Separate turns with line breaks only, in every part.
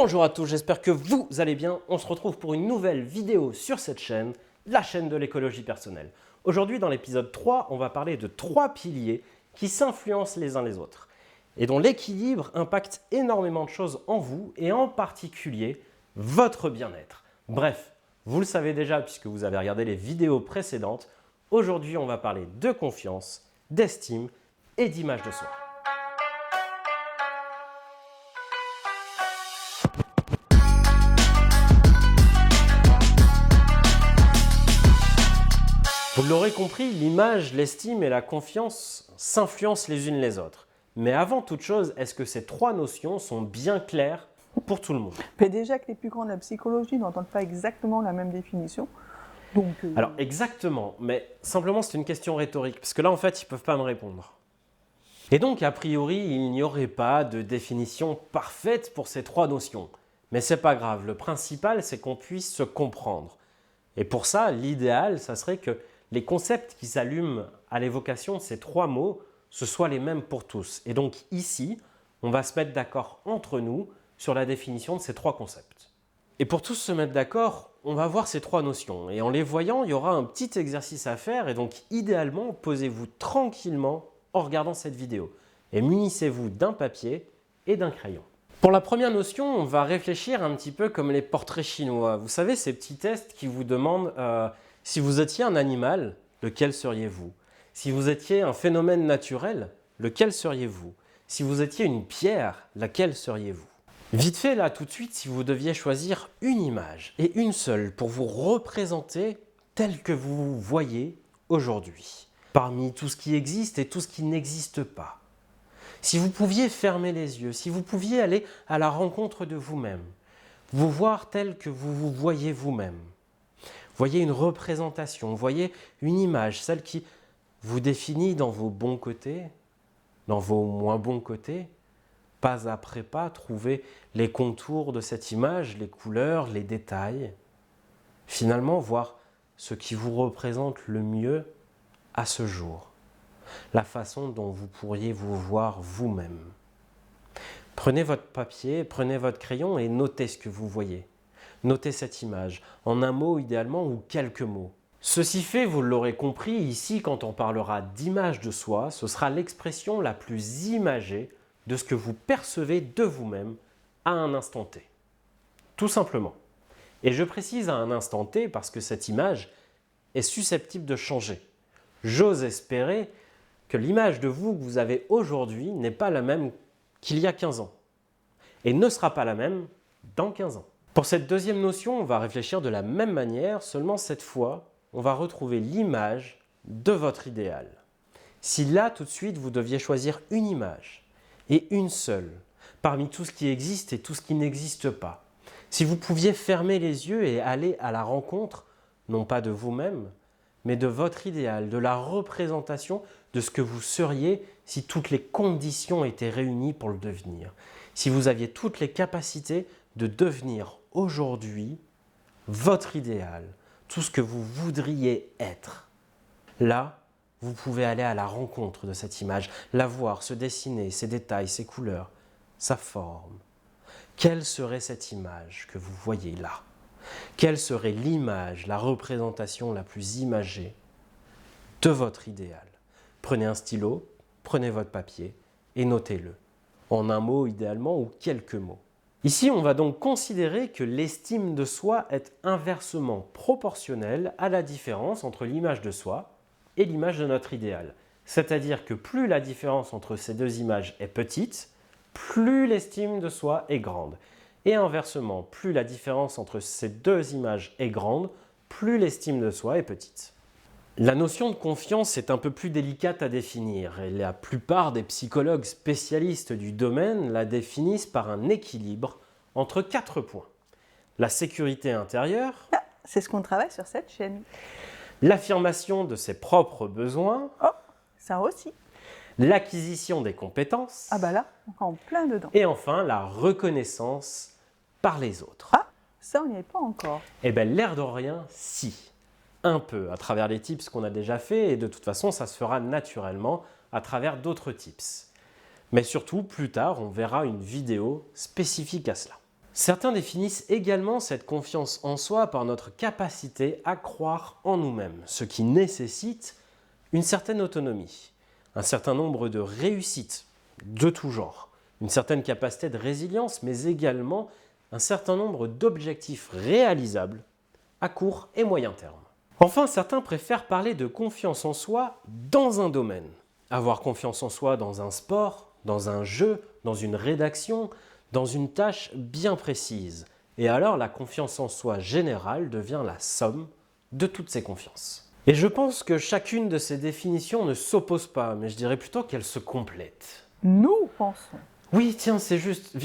Bonjour à tous, j'espère que vous allez bien. On se retrouve pour une nouvelle vidéo sur cette chaîne, la chaîne de l'écologie personnelle. Aujourd'hui, dans l'épisode 3, on va parler de 3 piliers qui s'influencent les uns les autres et dont l'équilibre impacte énormément de choses en vous et en particulier votre bien-être. Bref, vous le savez déjà puisque vous avez regardé les vidéos précédentes. Aujourd'hui, on va parler de confiance, d'estime et d'image de soi. Vous l'aurez compris, l'image, l'estime et la confiance s'influencent les unes les autres. Mais avant toute chose, est-ce que ces 3 notions sont bien claires pour tout le monde?
Mais déjà que les plus grands de la psychologie n'entendent pas exactement la même définition. Donc,
Alors exactement, mais simplement c'est une question rhétorique, parce que là en fait ils ne peuvent pas me répondre. Et donc a priori il n'y aurait pas de définition parfaite pour ces 3 notions. Mais c'est pas grave, le principal c'est qu'on puisse se comprendre. Et pour ça, l'idéal, ça serait que les concepts qui s'allument à l'évocation de ces 3 mots, ce soient les mêmes pour tous. Et donc ici, on va se mettre d'accord entre nous sur la définition de ces 3 concepts. Et pour tous se mettre d'accord, on va voir ces 3 notions. Et en les voyant, il y aura un petit exercice à faire. Et donc idéalement, posez-vous tranquillement en regardant cette vidéo. Et munissez-vous d'un papier et d'un crayon. Pour la première notion, on va réfléchir un petit peu comme les portraits chinois. Vous savez, ces petits tests qui vous demandent si vous étiez un animal, lequel seriez-vous? Si vous étiez un phénomène naturel, lequel seriez-vous? Si vous étiez une pierre, laquelle seriez-vous? Vite fait, là, tout de suite, si vous deviez choisir une image, et une seule, pour vous représenter tel que vous vous voyez aujourd'hui, parmi tout ce qui existe et tout ce qui n'existe pas. Si vous pouviez fermer les yeux, si vous pouviez aller à la rencontre de vous-même, vous voir tel que vous vous voyez vous-même, voyez une représentation, voyez une image, celle qui vous définit dans vos bons côtés, dans vos moins bons côtés, pas après pas, trouvez les contours de cette image, les couleurs, les détails. Finalement, voir ce qui vous représente le mieux à ce jour. La façon dont vous pourriez vous voir vous-même. Prenez votre papier, prenez votre crayon et notez ce que vous voyez. Notez cette image, en un mot idéalement ou quelques mots. Ceci fait, vous l'aurez compris, ici quand on parlera d'image de soi, ce sera l'expression la plus imagée de ce que vous percevez de vous-même à un instant T. Tout simplement. Et je précise à un instant T parce que cette image est susceptible de changer. J'ose espérer que l'image de vous que vous avez aujourd'hui n'est pas la même qu'il y a 15 ans et ne sera pas la même dans 15 ans. Pour cette deuxième notion, on va réfléchir de la même manière, seulement cette fois, on va retrouver l'image de votre idéal. Si là, tout de suite, vous deviez choisir une image et une seule, parmi tout ce qui existe et tout ce qui n'existe pas, si vous pouviez fermer les yeux et aller à la rencontre, non pas de vous-même, mais de votre idéal, de la représentation de ce que vous seriez si toutes les conditions étaient réunies pour le devenir. Si vous aviez toutes les capacités de devenir aujourd'hui votre idéal, tout ce que vous voudriez être. Là, vous pouvez aller à la rencontre de cette image, la voir se dessiner, ses détails, ses couleurs, sa forme. Quelle serait cette image que vous voyez là? Quelle serait l'image, la représentation la plus imagée de votre idéal? Prenez un stylo, prenez votre papier et notez-le. En un mot idéalement ou quelques mots. Ici, on va donc considérer que l'estime de soi est inversement proportionnelle à la différence entre l'image de soi et l'image de notre idéal. C'est-à-dire que plus la différence entre ces 2 images est petite, plus l'estime de soi est grande. Et inversement, plus la différence entre ces 2 images est grande, plus l'estime de soi est petite. La notion de confiance est un peu plus délicate à définir et la plupart des psychologues spécialistes du domaine la définissent par un équilibre entre 4 points. La sécurité intérieure,
c'est ce qu'on travaille sur cette chaîne.
L'affirmation de ses propres besoins,
Oh, ça aussi.
L'acquisition des compétences,
Ah bah là, on est en plein dedans.
Et enfin la reconnaissance par les autres.
Ah, ça on n'y est pas encore.
Eh bien l'air de rien, si. Un peu à travers les tips qu'on a déjà fait et de toute façon ça se fera naturellement à travers d'autres tips. Mais surtout plus tard on verra une vidéo spécifique à cela. Certains définissent également cette confiance en soi par notre capacité à croire en nous-mêmes, ce qui nécessite une certaine autonomie, un certain nombre de réussites de tout genre, une certaine capacité de résilience, mais également un certain nombre d'objectifs réalisables à court et moyen terme. Enfin, certains préfèrent parler de confiance en soi dans un domaine. Avoir confiance en soi dans un sport, dans un jeu, dans une rédaction, dans une tâche bien précise. Et alors la confiance en soi générale devient la somme de toutes ces confiances. Et je pense que chacune de ces définitions ne s'oppose pas, mais je dirais plutôt qu'elles se complètent.
Nous pensons.
Oui, tiens, c'est juste.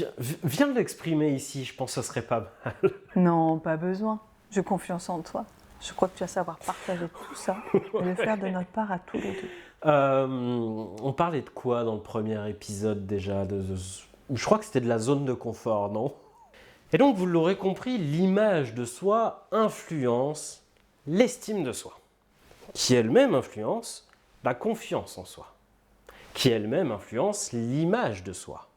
Viens l'exprimer ici, je pense que ce serait pas mal.
Non, pas besoin. J'ai confiance en toi. Je crois que tu vas savoir partager tout ça et le faire de notre part à tous les deux.
On parlait de quoi dans le premier épisode déjà Je crois que c'était de la zone de confort, non? Et donc, vous l'aurez compris, l'image de soi influence l'estime de soi, qui elle-même influence la confiance en soi, qui elle-même influence l'image de soi,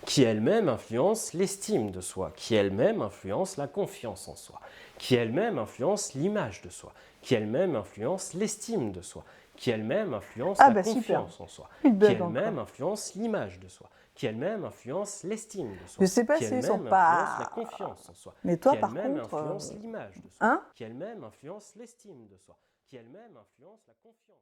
qui elle-même influence l'estime de soi, qui elle-même influence la confiance en soi, qui elle-même influence l'image de soi, qui elle-même influence l'estime de soi, qui elle-même influence la confiance en soi, qui elle-même influence l'image de soi, qui elle-même influence l'estime de soi,
je sais pas
qui
s'ils
elle-même
sont
influence
pas...
la confiance en soi,
Mais toi,
qui
par
elle-même
contre,
influence l'image de soi,
hein?
qui elle-même influence l'estime de soi, qui elle-même influence la confiance en soi.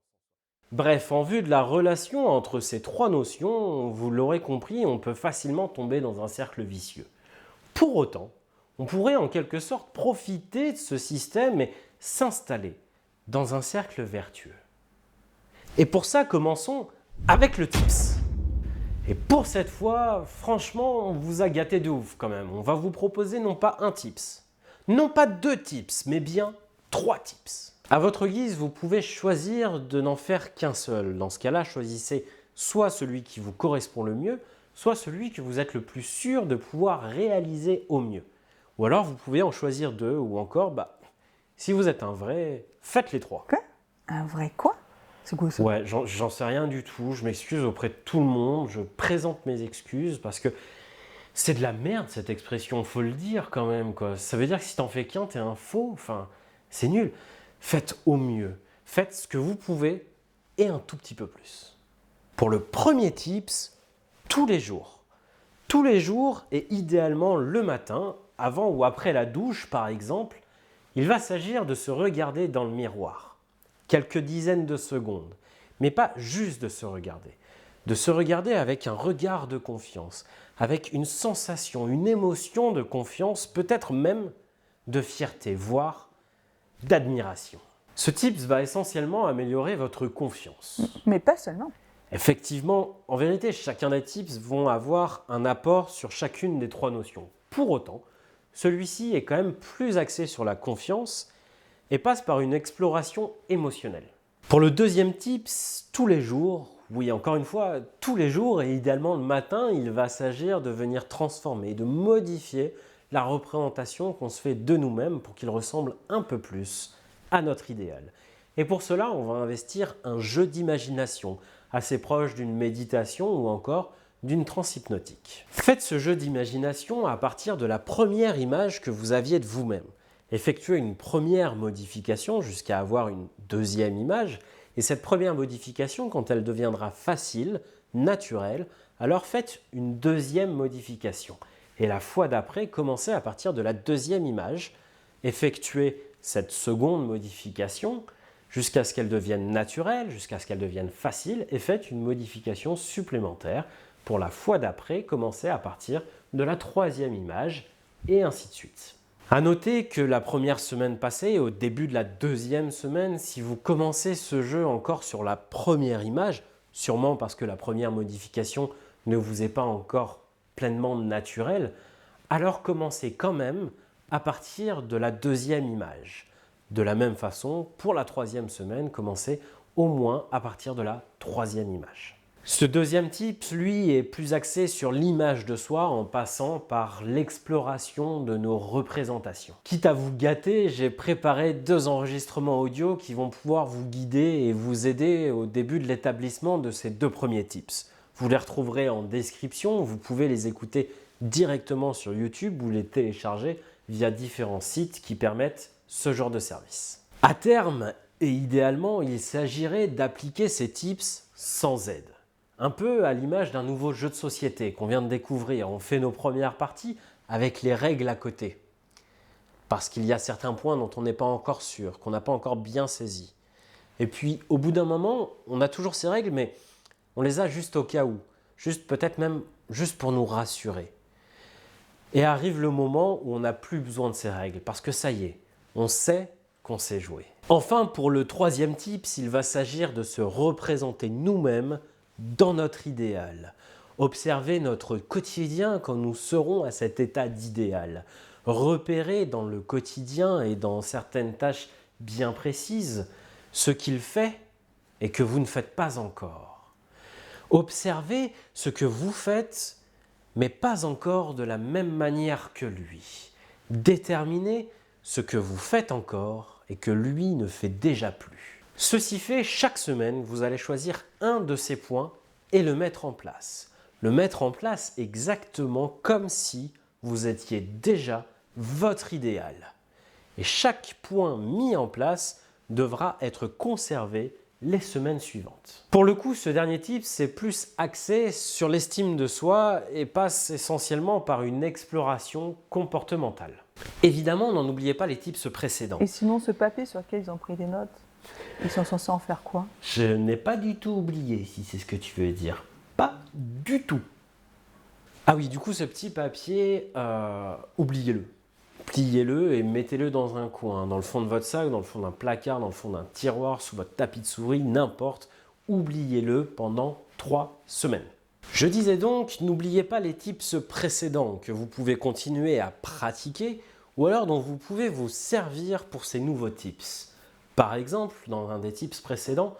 Bref, en vue de la relation entre ces trois notions, vous l'aurez compris, on peut facilement tomber dans un cercle vicieux. Pour autant, on pourrait en quelque sorte profiter de ce système et s'installer dans un cercle vertueux. Et pour ça, commençons avec le tips. Et pour cette fois, franchement, on vous a gâté de ouf quand même. On va vous proposer non pas un tips, non pas 2 tips, mais bien 3 tips. À votre guise, vous pouvez choisir de n'en faire qu'un seul. Dans ce cas-là, choisissez soit celui qui vous correspond le mieux, soit celui que vous êtes le plus sûr de pouvoir réaliser au mieux. Ou alors, vous pouvez en choisir 2, ou encore, si vous êtes un vrai, faites les 3.
Quoi? Un vrai quoi? C'est quoi ça?
Ouais, j'en sais rien du tout. Je m'excuse auprès de tout le monde. Je présente mes excuses parce que c'est de la merde cette expression, faut le dire quand même, quoi. Ça veut dire que si t'en fais qu'un, t'es un faux. Enfin, c'est nul. Faites au mieux. Faites ce que vous pouvez et un tout petit peu plus. Pour le premier tips, tous les jours. Tous les jours et idéalement le matin, avant ou après la douche par exemple, il va s'agir de se regarder dans le miroir. Quelques dizaines de secondes, mais pas juste de se regarder avec un regard de confiance, avec une sensation, une émotion de confiance, peut-être même de fierté, voire d'admiration. Ce tips va essentiellement améliorer votre confiance.
Mais pas seulement.
Effectivement, en vérité, chacun des tips vont avoir un apport sur chacune des 3 notions. Pour autant, celui-ci est quand même plus axé sur la confiance et passe par une exploration émotionnelle. Pour le deuxième tips, tous les jours, oui encore une fois, tous les jours et idéalement le matin, il va s'agir de venir transformer, de modifier la représentation qu'on se fait de nous-mêmes pour qu'il ressemble un peu plus à notre idéal. Et pour cela, on va investir un jeu d'imagination assez proche d'une méditation ou encore d'une transe hypnotique. Faites ce jeu d'imagination à partir de la première image que vous aviez de vous-même. Effectuez une première modification jusqu'à avoir une deuxième image. Et cette première modification, quand elle deviendra facile, naturelle, alors faites une deuxième modification. Et la fois d'après, commencez à partir de la deuxième image. Effectuez cette seconde modification jusqu'à ce qu'elle devienne naturelle, jusqu'à ce qu'elle devienne facile, et faites une modification supplémentaire. Pour la fois d'après, commencez à partir de la troisième image, et ainsi de suite. À noter que la première semaine passée, au début de la deuxième semaine, si vous commencez ce jeu encore sur la première image, sûrement parce que la première modification ne vous est pas encore pleinement naturelle, alors commencez quand même à partir de la deuxième image. De la même façon, pour la troisième semaine, commencez au moins à partir de la troisième image. Ce deuxième type, lui, est plus axé sur l'image de soi en passant par l'exploration de nos représentations. Quitte à vous gâter, j'ai préparé 2 enregistrements audio qui vont pouvoir vous guider et vous aider au début de l'établissement de ces 2 premiers tips. Vous les retrouverez en description, vous pouvez les écouter directement sur YouTube ou les télécharger via différents sites qui permettent ce genre de service. À terme, et idéalement, il s'agirait d'appliquer ces tips sans aide. Un peu à l'image d'un nouveau jeu de société qu'on vient de découvrir. On fait nos premières parties avec les règles à côté. Parce qu'il y a certains points dont on n'est pas encore sûr, qu'on n'a pas encore bien saisi. Et puis, au bout d'un moment, on a toujours ces règles, mais on les a juste au cas où. Juste peut-être même juste pour nous rassurer. Et arrive le moment où on n'a plus besoin de ces règles, parce que ça y est, on sait qu'on sait jouer. Enfin, pour le troisième tips, il va s'agir de se représenter nous-mêmes dans notre idéal. Observer notre quotidien quand nous serons à cet état d'idéal. Repérer dans le quotidien et dans certaines tâches bien précises ce qu'il fait et que vous ne faites pas encore. Observez ce que vous faites, mais pas encore de la même manière que lui. Déterminez ce que vous faites encore et que lui ne fait déjà plus. Ceci fait, chaque semaine, vous allez choisir un de ces points et le mettre en place. Le mettre en place exactement comme si vous étiez déjà votre idéal. Et chaque point mis en place devra être conservé les semaines suivantes. Pour le coup, ce dernier tip, c'est plus axé sur l'estime de soi et passe essentiellement par une exploration comportementale. Évidemment, n'en oubliez pas les tips précédents.
Et sinon, ce papier sur lequel ils ont pris des notes, ils sont censés en faire quoi?
Je n'ai pas du tout oublié, si c'est ce que tu veux dire. Pas du tout. Ah oui, du coup, ce petit papier, oubliez-le. Pliez-le et mettez-le dans un coin, dans le fond de votre sac, dans le fond d'un placard, dans le fond d'un tiroir, sous votre tapis de souris, n'importe. Oubliez-le pendant 3 semaines. Je disais donc, n'oubliez pas les tips précédents que vous pouvez continuer à pratiquer ou alors dont vous pouvez vous servir pour ces nouveaux tips. Par exemple, dans un des tips précédents,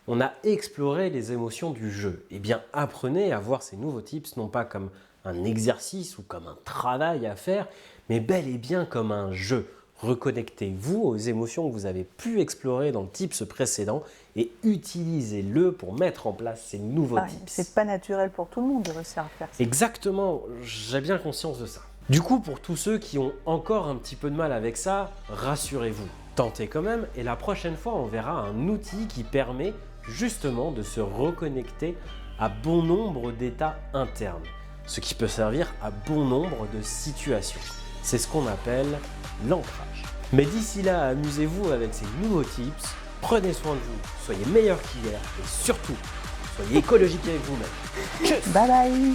on a exploré les émotions du jeu. Eh bien, apprenez à voir ces nouveaux tips non pas comme un exercice ou comme un travail à faire, mais bel et bien comme un jeu. Reconnectez-vous aux émotions que vous avez pu explorer dans le tips précédent et utilisez-le pour mettre en place ces nouveaux tips.
C'est pas naturel pour tout le monde de réussir à faire ça.
Exactement, j'ai bien conscience de ça. Du coup, pour tous ceux qui ont encore un petit peu de mal avec ça, rassurez-vous, tentez quand même et la prochaine fois, on verra un outil qui permet justement de se reconnecter à bon nombre d'états internes, ce qui peut servir à bon nombre de situations. C'est ce qu'on appelle l'ancrage. Mais d'ici là, amusez-vous avec ces nouveaux tips, prenez soin de vous, soyez meilleurs qu'hier et surtout, soyez écologique avec vous-même. Tchuss.
Bye bye.